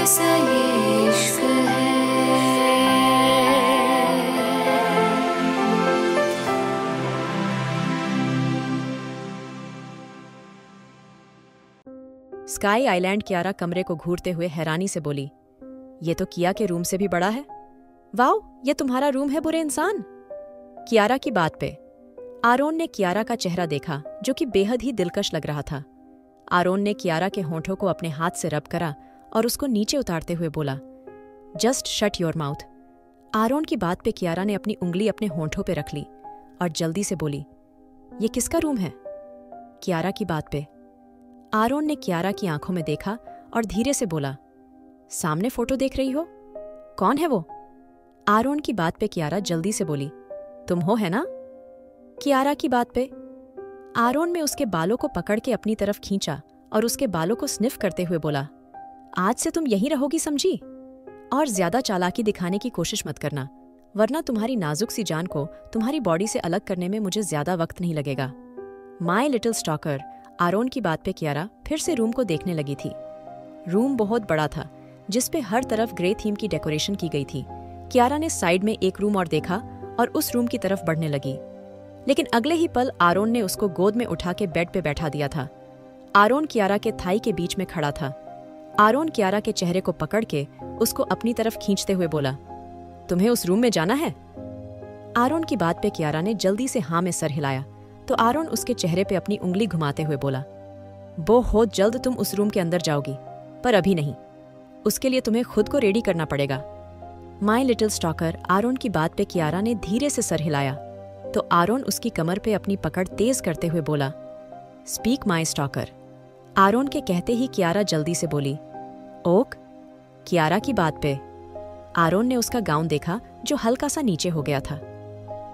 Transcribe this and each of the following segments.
कैसा ये इश्क है। स्काई आइलैंड कियारा कमरे को घूरते हुए हैरानी से बोली, ये तो किया के रूम से भी बड़ा है। वाओ, ये तुम्हारा रूम है बुरे इंसान। कियारा की बात पे आरोन ने कियारा का चेहरा देखा जो कि बेहद ही दिलकश लग रहा था। आरोन ने कियारा के होंठों को अपने हाथ से रब करा और उसको नीचे उतारते हुए बोला, just shut your mouth. Aaron की बात पे कियारा ने अपनी उंगली अपने होंठों पे रख ली और जल्दी से बोली, ये किसका रूम है? कियारा की बात पे आरोन ने कियारा की आंखों में देखा और धीरे से बोला, सामने फोटो देख रही हो, कौन है वो? आरोन की बात पे कियारा जल्दी से बोली, तुम हो है ना? कियारा की बात पे आरोन में उसके बालों को पकड़ के अपनी तरफ खींचा और उसके बालों को स्निफ करते हुए बोला, आज से तुम यहीं रहोगी, समझी? और ज्यादा चालाकी दिखाने की कोशिश मत करना, वरना तुम्हारी नाजुक सी जान को तुम्हारी बॉडी से अलग करने में मुझे ज्यादा वक्त नहीं लगेगा। My little stalker. आरोन की बात पे कियारा फिर से रूम को देखने लगी थी। रूम बहुत बड़ा था जिसपे हर तरफ ग्रे थीम की डेकोरेशन की गई थी। कियारा ने साइड में एक रूम और देखा और उस रूम की तरफ बढ़ने लगी, लेकिन अगले ही पल आरोन ने उसको गोद में उठा के बेड पे बैठा दिया था। आरोन कियारा के थाई के बीच में खड़ा था। आरोन कियारा के चेहरे को पकड़ के उसको अपनी तरफ खींचते हुए बोला, तुम्हें उस रूम में जाना है? आरोन की बात पे कियारा ने जल्दी से हाँ में सर हिलाया तो आरोन उसके चेहरे पे अपनी उंगली घुमाते हुए बोला, बहुत जल्द तुम उस रूम के अंदर जाओगी, पर अभी नहीं। उसके लिए तुम्हें खुद को रेडी करना पड़ेगा। My little stalker. आरोन की बात पे कियारा ने धीरे से सर हिलाया तो आरोन उसकी कमर पे अपनी पकड़ तेज करते हुए बोला, स्पीक माय स्टॉकर। आरोन के कहते ही कियारा जल्दी से बोली, ओक। कियारा की बात पे आरोन ने उसका गाउन देखा जो हल्का सा नीचे हो गया था।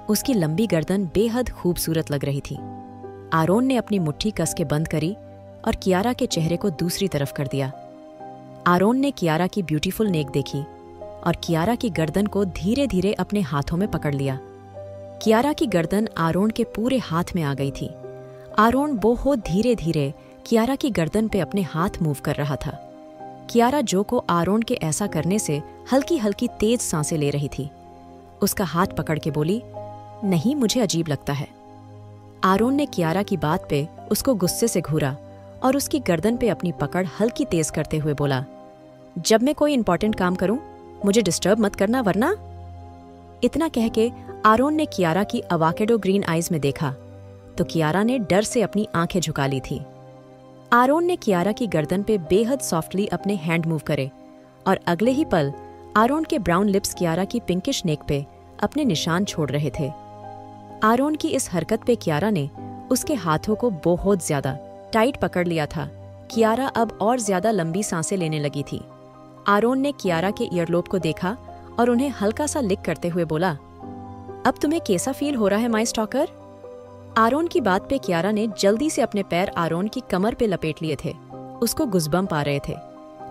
उसकी लंबी गर्दन बेहद खूबसूरत लग रही थी। आरोन ने अपनी मुट्ठी कस के बंद करी और कियारा के चेहरे को दूसरी तरफ कर दिया। आरोन ने कियारा की ब्यूटीफुल नेक देखी और कियारा की गर्दन को धीरे धीरे अपने हाथों में पकड़ लिया। कियारा की गर्दन आरोन के पूरे हाथ में आ गई थी। आरोन बहुत धीरे धीरे कियारा की गर्दन पे अपने हाथ मूव कर रहा था। कियारा जो को आरोन के ऐसा करने से हल्की हल्की तेज सांसें ले रही थी। उसका हाथ पकड़ के बोली, नहीं, मुझे अजीब लगता है। आरोन ने कियारा की बात पे उसको गुस्से से घूरा और उसकी गर्दन पे अपनी पकड़ हल्की तेज करते हुए बोला, जब मैं कोई इंपॉर्टेंट काम करूं मुझे डिस्टर्ब मत करना, वरना। इतना कह के आरोन ने कियारा की अवाकेडो ग्रीन आईज में देखा तो कियारा ने डर से अपनी आंखें झुका ली थी। आरोन ने कियारा की गर्दन पे बेहद सॉफ्टली अपने हैंड मूव करे और अगले ही पल आरोन के ब्राउन लिप्स कियारा की पिंकिश नेक पे अपने निशान छोड़ रहे थे। आरोन की इस हरकत पे कियारा ने उसके हाथों को बहुत ज्यादा टाइट पकड़ लिया था। कियारा अब और ज्यादा लंबी सांसें लेने लगी थी। आरोन ने कियारा के ईयरलोब को देखा और उन्हें हल्का सा लिक करते हुए बोला, अब तुम्हें कैसा फील हो रहा है माय स्टॉकर? आरोन की बात पे कियारा ने जल्दी से अपने पैर आरोन की कमर पे लपेट लिए थे। उसको गुज़बम्प आ रहे थे।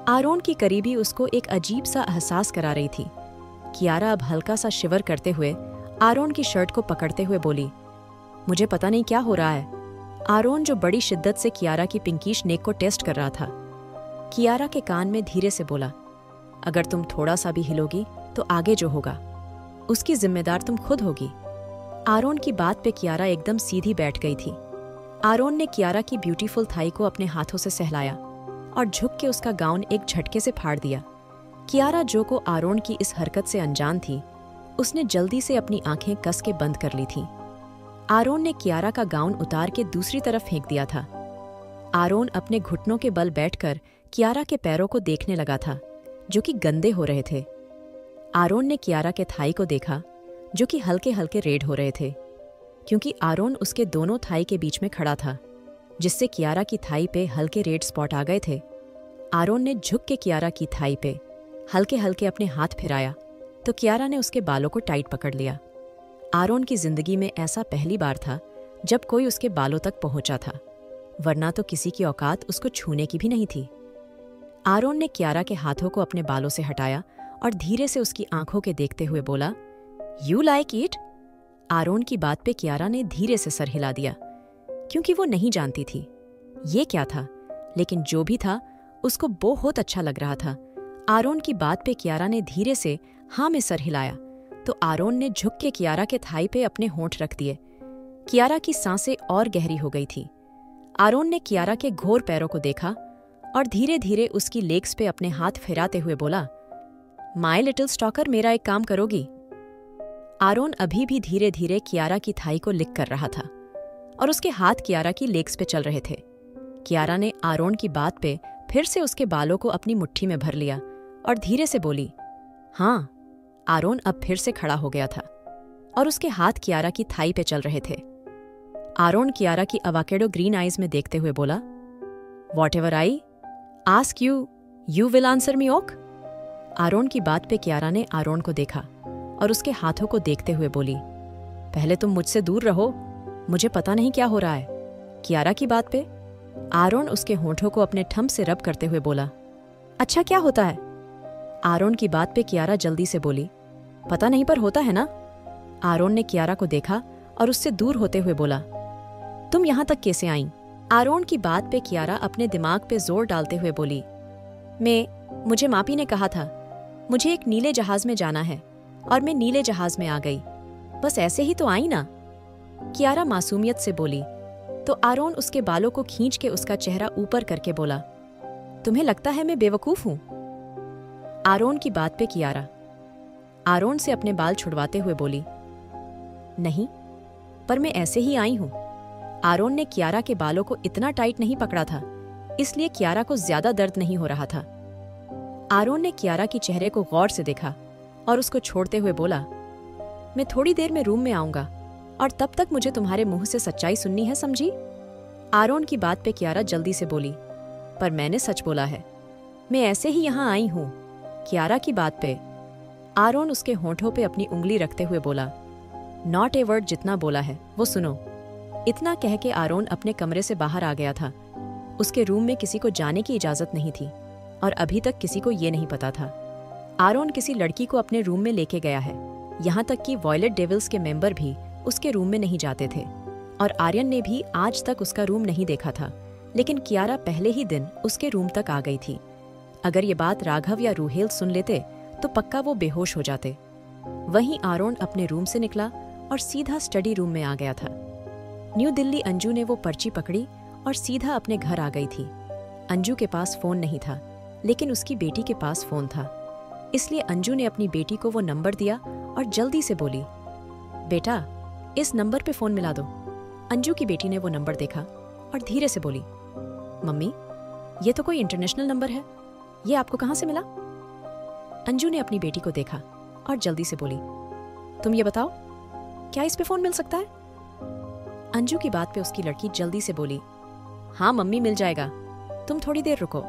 आरोन की करीबी उसको एक अजीब सा एहसास करा रही थी। कियारा अब हल्का सा शिवर करते हुए आरोन की शर्ट को पकड़ते हुए बोली, मुझे पता नहीं क्या हो रहा है। आरोन जो बड़ी शिद्दत से कियारा की पिंकीश नेक को टेस्ट कर रहा था, कियारा के कान में धीरे से बोला, अगर तुम थोड़ा सा भी हिलोगी तो आगे जो होगा उसकी जिम्मेदार तुम खुद होगी। आरोन की बात पे कियारा एकदम सीधी बैठ गई थी। आरोन ने कियारा की ब्यूटीफुल थाई को अपने हाथों से सहलाया और झुक के उसका गाउन एक झटके से फाड़ दिया। कियारा जो को आरोन की इस हरकत से अनजान थी, उसने जल्दी से अपनी आंखें कस के बंद कर ली थीं। आरोन ने कियारा का गाउन उतार के दूसरी तरफ फेंक दिया था। आरोन अपने घुटनों के बल बैठकर कियारा के पैरों को देखने लगा था जो कि गंदे हो रहे थे। आरोन ने कियारा के थाई को देखा जो कि हल्के हल्के रेड हो रहे थे, क्योंकि आरोन उसके दोनों थाई के बीच में खड़ा था, जिससे कियारा की थाई पे हल्के रेड स्पॉट आ गए थे। आरोन ने झुक के कियारा की थाई पे हल्के हल्के अपने हाथ फिराया तो कियारा ने उसके बालों को टाइट पकड़ लिया। आरोन की जिंदगी में ऐसा पहली बार था जब कोई उसके बालों तक पहुंचा था, वरना तो किसी की औकात उसको छूने की भी नहीं थी। आरोन ने कियारा के हाथों को अपने बालों से हटाया और धीरे से उसकी आंखों के देखते हुए बोला, यू लाइक इट? आरोन की बात पे कियारा ने धीरे से सर हिला दिया, क्योंकि वो नहीं जानती थी ये क्या था, लेकिन जो भी था उसको बहुत अच्छा लग रहा था। आरोन की बात पे कियारा ने धीरे से हाँ में सर हिलाया तो आरोन ने झुक के कियारा के थाई पे अपने होंठ रख दिए। कियारा की सांसें और गहरी हो गई थी। आरोन ने कियारा के घोर पैरों को देखा और धीरे धीरे उसकी लेग्स पे अपने हाथ फिराते हुए बोला, माय लिटिल स्टॉकर, मेरा एक काम करोगी? आरोन अभी भी धीरे धीरे कियारा की थाई को लिक कर रहा था और उसके हाथ कियारा की लेग्स पे चल रहे थे। कियारा ने आरोन की बात पे फिर से उसके बालों को अपनी मुट्ठी में भर लिया और धीरे से बोली, हाँ। आरोन अब फिर से खड़ा हो गया था और उसके हाथ कियारा की थाई पे चल रहे थे। आरोन कियारा की अवाकेडो ग्रीन आईज में देखते हुए बोला, whatever I ask you, you will answer me okay? Aaron की बात पे कियारा ने आरोन को देखा और उसके हाथों को देखते हुए बोली, पहले तुम मुझसे दूर रहो, मुझे पता नहीं क्या हो रहा है। कियारा की बात पे आरोन उसके होंठों को अपने ठम से रब करते हुए बोला, अच्छा क्या होता है? आरोन की बात पे कियारा जल्दी से बोली, पता नहीं पर होता है ना। आरोन ने कियारा को देखा और उससे दूर होते हुए बोला, तुम यहां तक कैसे आईं? आरोन की बात पे कियारा अपने दिमाग पे जोर डालते हुए बोली, मुझे मापी ने कहा था मुझे एक नीले जहाज में जाना है और मैं नीले जहाज में आ गई, बस ऐसे ही तो आई ना। कियारा मासूमियत से बोली तो आरोन उसके बालों को खींच के उसका चेहरा ऊपर करके बोला, तुम्हें लगता है मैं बेवकूफ हूं? आरोन की बात पे कियारा आरोन से अपने बाल छुड़वाते हुए बोली, नहीं, पर मैं ऐसे ही आई हूं। आरोन ने कियारा के बालों को इतना टाइट नहीं पकड़ा था, इसलिए कियारा को ज्यादा दर्द नहीं हो रहा था। आरोन ने कियारा की चेहरे को गौर से देखा और उसको छोड़ते हुए बोला, मैं थोड़ी देर में रूम में आऊंगा और तब तक मुझे तुम्हारे मुंह से सच्चाई सुननी है, समझी? आरोन की बात पे कियारा जल्दी से बोली, पर मैंने सच बोला है, मैं ऐसे ही यहां आई हूं। कियारा की बात पे आरोन उसके होंठों पे अपनी उंगली रखते हुए बोला, नॉट ए वर्ड जितना बोला है वो सुनो। इतना कह के आरोन अपने कमरे से बाहर आ गया था। उसके रूम में किसी को जाने की इजाजत नहीं थी और अभी तक किसी को ये नहीं पता था। आरोन किसी लड़की को अपने रूम में लेके गया है, यहाँ तक कि वॉयलेट डेविल्स के मेंबर भी उसके रूम में नहीं जाते थे और आर्यन ने भी आज तक उसका रूम नहीं देखा था, लेकिन कियारा पहले ही दिन उसके रूम तक आ गई थी। अगर ये बात राघव या रूहेल सुन लेते तो पक्का वो बेहोश हो जाते। वहीं आरोन अपने रूम से निकला और सीधा स्टडी रूम में आ गया था। न्यू दिल्ली अंजू ने वो पर्ची पकड़ी और सीधा अपने घर आ गई थी। अंजू के पास फोन नहीं था, लेकिन उसकी बेटी के पास फोन था, इसलिए अंजू ने अपनी बेटी को वो नंबर दिया और जल्दी से बोली, बेटा इस नंबर पे फोन मिला दो। अंजू की बेटी ने वो नंबर देखा और धीरे से बोली, मम्मी ये तो कोई इंटरनेशनल नंबर है, ये आपको कहाँ से मिला? अंजू ने अपनी बेटी को देखा और जल्दी से बोली, तुम ये बताओ क्या इस पे फोन मिल सकता है? अंजू की बात पे उसकी लड़की जल्दी से बोली, हाँ मम्मी मिल जाएगा, तुम थोड़ी देर रुको।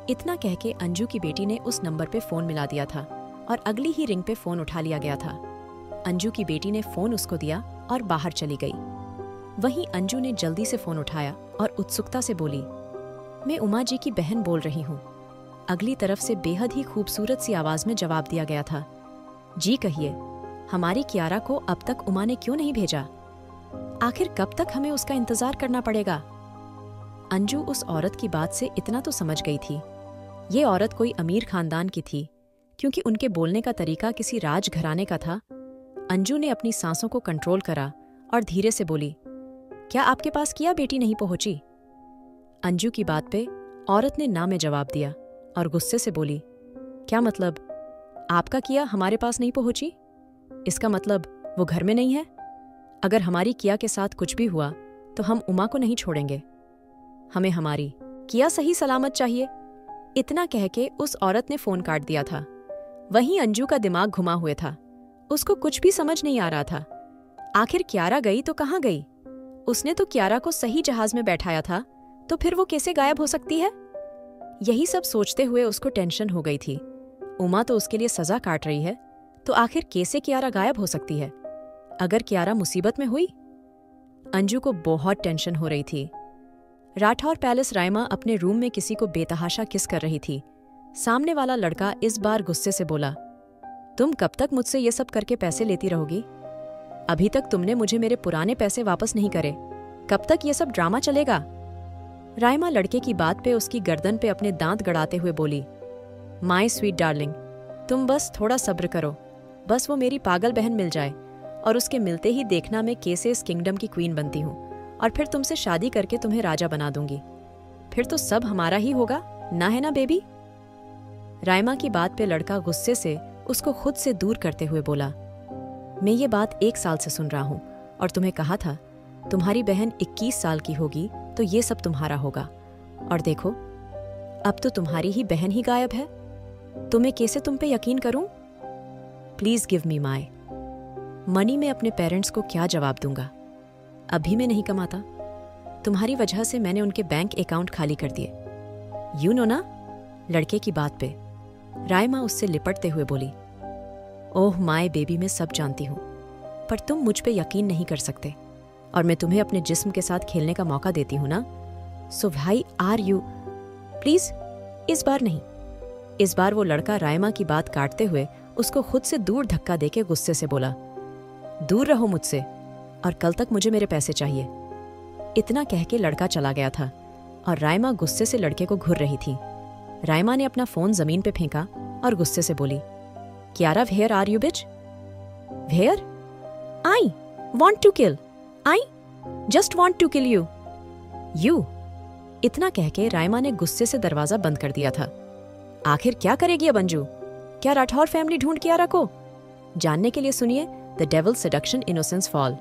इतना कह के अंजू की बेटी ने उस नंबर पे फोन मिला दिया था और अगली ही रिंग पे फोन उठा लिया गया था। अंजू की बेटी ने फोन उसको दिया और बाहर चली गई। वहीं अंजू ने जल्दी से फोन उठाया और उत्सुकता से बोली, मैं उमा जी की बहन बोल रही हूँ। अगली तरफ से बेहद ही खूबसूरत सी आवाज में जवाब दिया गया था, जी कहिए, हमारी कियारा को अब तक उमा ने क्यों नहीं भेजा? आखिर कब तक हमें उसका इंतजार करना पड़ेगा? अंजू उस औरत की बात से इतना तो समझ गई थी, ये औरत कोई अमीर खानदान की थी, क्योंकि उनके बोलने का तरीका किसी राज घराने का था। अंजू ने अपनी सांसों को कंट्रोल करा और धीरे से बोली, क्या आपके पास किया बेटी नहीं पहुंची? अंजू की बात पे औरत ने ना में जवाब दिया और गुस्से से बोली, क्या मतलब? आपका किया हमारे पास नहीं पहुंची? इसका मतलब वो घर में नहीं है? अगर हमारी किया के साथ कुछ भी हुआ तो हम उमा को नहीं छोड़ेंगे, हमें हमारी किया सही सलामत चाहिए। इतना कह के उस औरत ने फोन काट दिया था। वहीं अंजू का दिमाग घुमा हुए था, उसको कुछ भी समझ नहीं आ रहा था। आखिर कियारा गई तो कहाँ गई? उसने तो कियारा को सही जहाज में बैठाया था, तो फिर वो कैसे गायब हो सकती है? यही सब सोचते हुए उसको टेंशन हो गई थी। उमा तो उसके लिए सजा काट रही है, तो आखिर कैसे कियारा गायब हो सकती है? अगर कियारा मुसीबत में हुई? अंजू को बहुत टेंशन हो रही थी। राठौर पैलेस रायमा अपने रूम में किसी को बेतहाशा किस कर रही थी। सामने वाला लड़का इस बार गुस्से से बोला, तुम कब तक मुझसे ये सब करके पैसे लेती रहोगी? अभी तक तुमने मुझे मेरे पुराने पैसे वापस नहीं करे, कब तक ये सब ड्रामा चलेगा? रायमा लड़के की बात पे उसकी गर्दन पे अपने दांत गड़ाते हुए बोली, माई स्वीट डार्लिंग, तुम बस थोड़ा सब्र करो। बस वो मेरी पागल बहन मिल जाए और उसके मिलते ही देखना मैं कैसे इस किंगडम की क्वीन बनती हूँ और फिर तुमसे शादी करके तुम्हें राजा बना दूंगी। फिर तो सब हमारा ही होगा, ना है ना बेबी? राइमा की बात पे लड़का गुस्से से उसको खुद से दूर करते हुए बोला, मैं ये बात 1 साल से सुन रहा हूँ और तुम्हें कहा था तुम्हारी बहन 21 साल की होगी तो ये सब तुम्हारा होगा। और देखो, अब तो तुम्हारी ही बहन ही गायब है। तुम्हें कैसे तुम पे यकीन करूं? Please give me my money. मैं अपने पेरेंट्स को क्या जवाब दूंगा? अभी मैं नहीं कमाता। तुम्हारी वजह से मैंने उनके बैंक अकाउंट खाली कर दिए। यू नो ना? लड़के की बात पे राइमा उससे लिपटते हुए बोली, ओह माय बेबी, मैं सब जानती हूं, पर तुम मुझ पे यकीन नहीं कर सकते और मैं तुम्हें अपने जिस्म के साथ खेलने का मौका देती हूं ना। सो भाई आर यू प्लीज? इस बार नहीं। इस बार वो लड़का राइमा की बात काटते हुए उसको खुद से दूर धक्का देके गुस्से से बोला, दूर रहो मुझसे और कल तक मुझे मेरे पैसे चाहिए। इतना कह के लड़का चला गया था और राइमा गुस्से से लड़के को घूर रही थी। राइमा ने अपना फोन जमीन पे फेंका और गुस्से से बोली, Kiara, where are you bitch? Where? I want to kill, I just want to kill you. You? इतना कह के राइमा ने गुस्से से दरवाजा बंद कर दिया था। आखिर क्या करेगी अब अंजू? क्या राठौर फैमिली ढूंढ कियारा को? जानने के लिए सुनिए the devil seduction innocence fall.